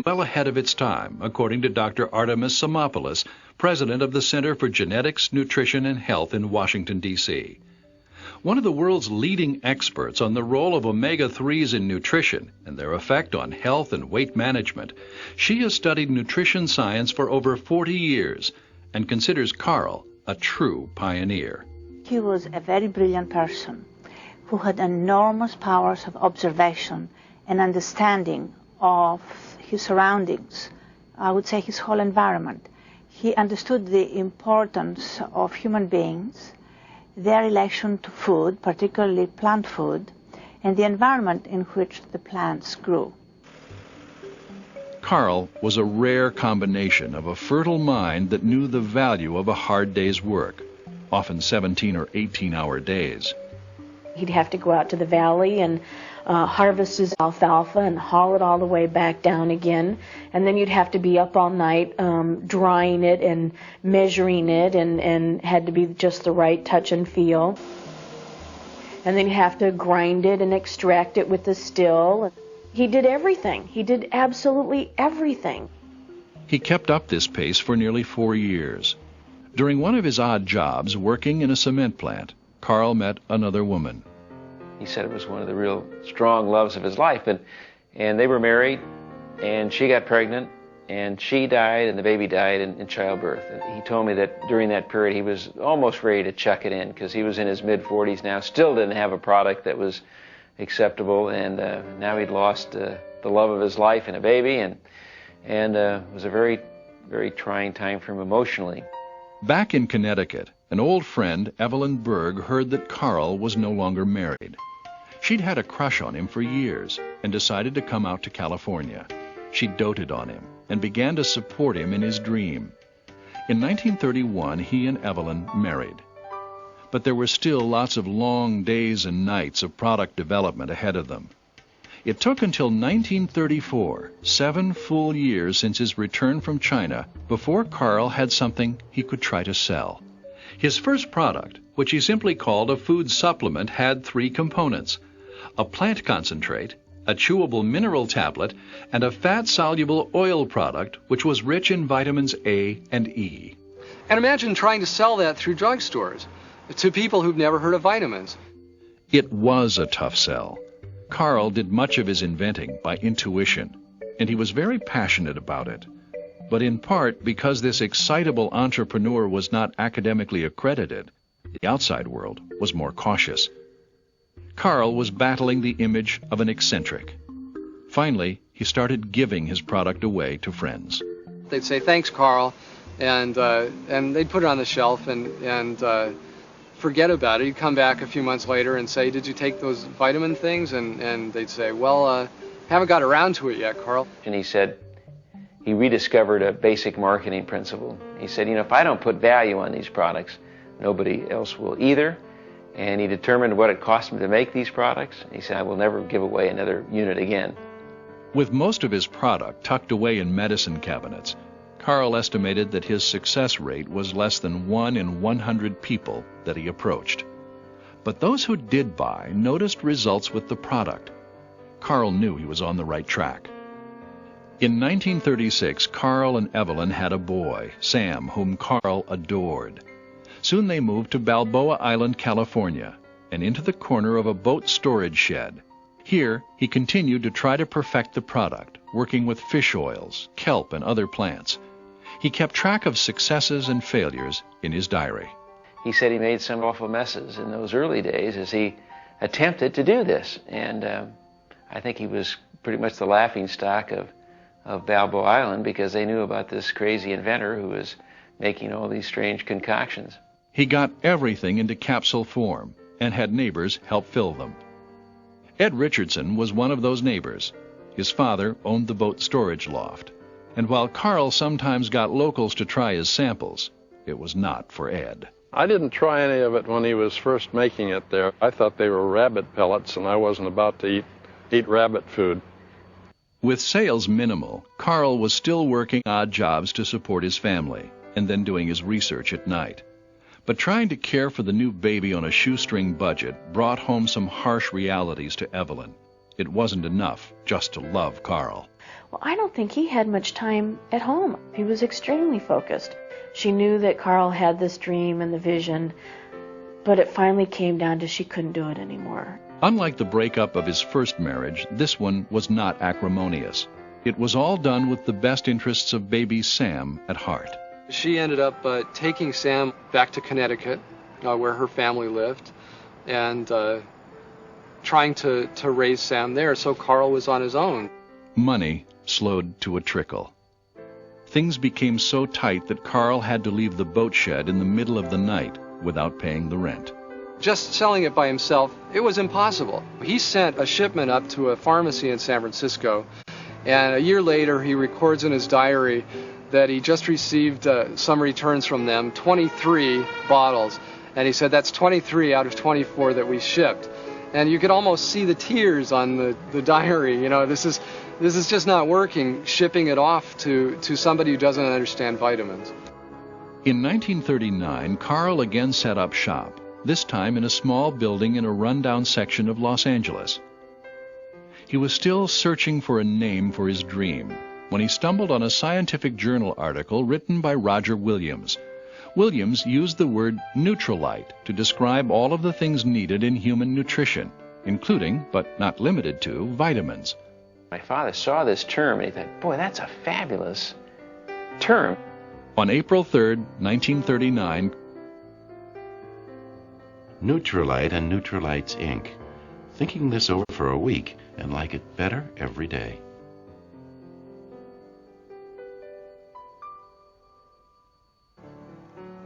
well ahead of its time, according to Dr. Artemis Samopoulos, president of the Center for Genetics, Nutrition, and Health in Washington, D.C. One of the world's leading experts on the role of omega-3s in nutrition and their effect on health and weight management, she has studied nutrition science for over 40 years and considers Carl a true pioneer. He was a very brilliant person who had enormous powers of observation and understanding of his surroundings, I would say his whole environment. He understood the importance of human beings, their relation to food, particularly plant food, and the environment in which the plants grew. Carl was a rare combination of a fertile mind that knew the value of a hard day's work, often 17 or 18-hour days. He'd have to go out to the valley and harvest his alfalfa and haul it all the way back down again. And then you'd have to be up all night drying it and measuring it, and had to be just the right touch and feel. And then you have to grind it and extract it with the still. He did everything. He did absolutely everything. He kept up this pace for nearly 4 years. During one of his odd jobs working in a cement plant, Carl met another woman. He said it was one of the real strong loves of his life. And they were married, and she got pregnant, and she died, and the baby died in childbirth. And he told me that during that period he was almost ready to chuck it in, because he was in his mid-40s now, still didn't have a product that was acceptable, and now he'd lost the love of his life and a baby, and it was a very, very trying time for him emotionally. Back in Connecticut, an old friend, Evelyn Berg, heard that Carl was no longer married. She'd had a crush on him for years and decided to come out to California. She doted on him and began to support him in his dream. In 1931, he and Evelyn married. But there were still lots of long days and nights of product development ahead of them. It took until 1934, 7 full years since his return from China, before Carl had something he could try to sell. His first product, which he simply called a food supplement, had 3 components: a plant concentrate, a chewable mineral tablet, and a fat-soluble oil product which was rich in vitamins A and E. And imagine trying to sell that through drugstores to people who've never heard of vitamins. It was a tough sell. Carl did much of his inventing by intuition, and he was very passionate about it. But in part because this excitable entrepreneur was not academically accredited, the outside world was more cautious. Carl was battling the image of an eccentric. Finally, he started giving his product away to friends. They'd say, "Thanks, Carl," and they'd put it on the shelf and forget about it. You'd come back a few months later and say, "Did you take those vitamin things?" And they'd say, "Well, haven't got around to it yet, Carl." And he said he rediscovered a basic marketing principle. He said, if I don't put value on these products, nobody else will either. And he determined what it cost him to make these products. He said, I will never give away another unit again. With most of his product tucked away in medicine cabinets, Carl estimated that his success rate was less than 1 in 100 people that he approached. But those who did buy noticed results with the product. Carl knew he was on the right track. In 1936, Carl and Evelyn had a boy, Sam, whom Carl adored. Soon they moved to Balboa Island, California, and into the corner of a boat storage shed. Here, he continued to try to perfect the product, working with fish oils, kelp, and other plants. He kept track of successes and failures in his diary. He said he made some awful messes in those early days as he attempted to do this. And I think he was pretty much the laughingstock of Balboa Island, because they knew about this crazy inventor who was making all these strange concoctions. He got everything into capsule form and had neighbors help fill them. Ed Richardson was one of those neighbors. His father owned the boat storage loft, and while Carl sometimes got locals to try his samples, it was not for Ed. I didn't try any of it when he was first making it there. I thought they were rabbit pellets, and I wasn't about to eat rabbit food. With sales minimal, Carl was still working odd jobs to support his family, and then doing his research at night. But trying to care for the new baby on a shoestring budget brought home some harsh realities to Evelyn. it wasn't enough just to love Carl. Well, I don't think he had much time at home. He was extremely focused. She knew that Carl had this dream and the vision, but it finally came down to she couldn't do it anymore. Unlike the breakup of his first marriage, this one was not acrimonious. It was all done with the best interests of baby Sam at heart. She ended up taking Sam back to Connecticut, where her family lived, and trying to raise Sam there, so Carl was on his own. Money slowed to a trickle. Things became so tight that Carl had to leave the boat shed in the middle of the night without paying the rent. Just selling it by himself, it was impossible. He sent a shipment up to a pharmacy in San Francisco, and a year later he records in his diary that he just received some returns from them, 23 bottles, and he said that's 23 out of 24 that we shipped. And you could almost see the tears on the diary. You know, this is just not working, shipping it off to somebody who doesn't understand vitamins. In 1939, Carl again set up shop, this time in a small building in a rundown section of Los Angeles. He was still searching for a name for his dream when he stumbled on a scientific journal article written by Roger Williams. Williams used the word Nutrilite to describe all of the things needed in human nutrition, including, but not limited to, vitamins. My father saw this term and he thought, boy, that's a fabulous term. On April 3rd, 1939, Nutrilite and Nutrilite's Inc. Thinking this over for a week and like it better every day.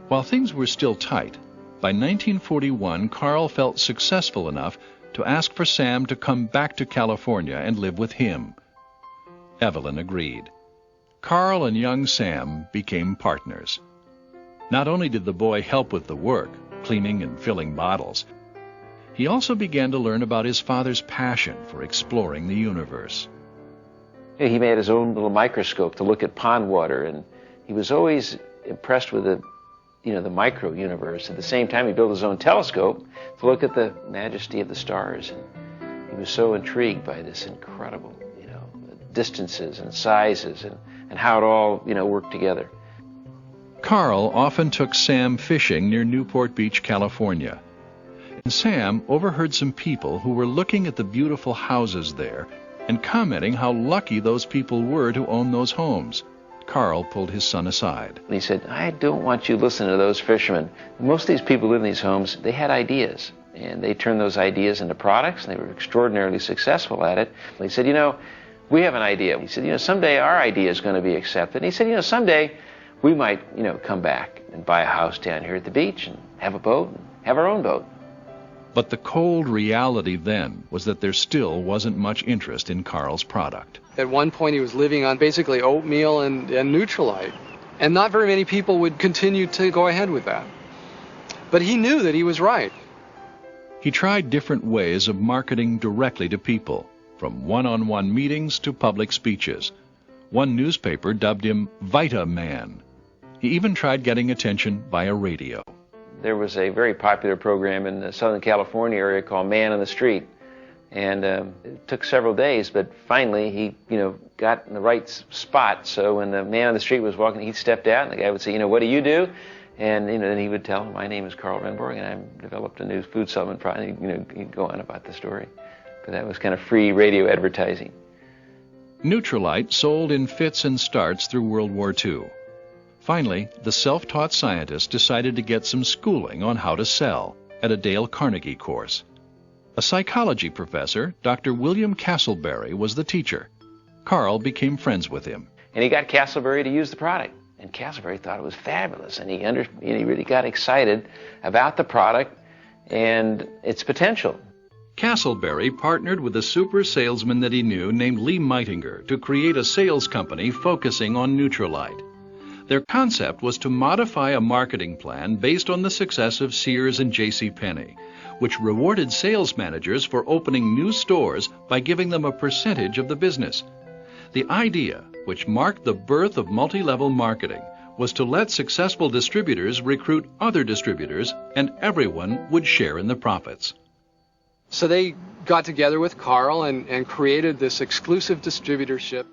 While things were still tight, by 1941 Carl felt successful enough to ask for Sam to come back to California and live with him. Evelyn agreed. Carl and young Sam became partners. Not only did the boy help with the work, cleaning and filling bottles, he also began to learn about his father's passion for exploring the universe. He made his own little microscope to look at pond water, and he was always impressed with the micro universe. At the same time, he built his own telescope to look at the majesty of the stars. And he was so intrigued by this incredible, distances and sizes and how it all, worked together. Carl often took Sam fishing near Newport Beach, California. And Sam overheard some people who were looking at the beautiful houses there and commenting how lucky those people were to own those homes. Carl pulled his son aside. And he said, I don't want you listening to those fishermen. Most of these people who live in these homes, they had ideas. And they turned those ideas into products, and they were extraordinarily successful at it. And he said, we have an idea. He said, someday our idea is going to be accepted. And he said, someday we might, come back and buy a house down here at the beach and have a boat and have our own boat. But the cold reality then was that there still wasn't much interest in Carl's product. At one point he was living on basically oatmeal and Nutrilite, and not very many people would continue to go ahead with that. But he knew that he was right. He tried different ways of marketing directly to people, from one-on-one meetings to public speeches. One newspaper dubbed him Vita Man. He even tried getting attention via radio. There was a very popular program in the Southern California area called Man on the Street. And it took several days, but finally he, got in the right spot. So when the man on the street was walking, he'd step out, and the guy would say, what do you do? And, then he would tell him, my name is Carl Renborg, and I've developed a new food supplement product. He'd go on about the story. But that was kind of free radio advertising. Nutrilite sold in fits and starts through World War II. Finally, the self-taught scientist decided to get some schooling on how to sell at a Dale Carnegie course. A psychology professor, Dr. William Castleberry, was the teacher. Carl became friends with him. And he got Castleberry to use the product. And Castleberry thought it was fabulous. And he really got excited about the product and its potential. Castleberry partnered with a super salesman that he knew named Lee Meitinger to create a sales company focusing on Nutrilite. Their concept was to modify a marketing plan based on the success of Sears and JCPenney, which rewarded sales managers for opening new stores by giving them a percentage of the business. The idea, which marked the birth of multi-level marketing, was to let successful distributors recruit other distributors, and everyone would share in the profits. So they got together with Carl and created this exclusive distributorship.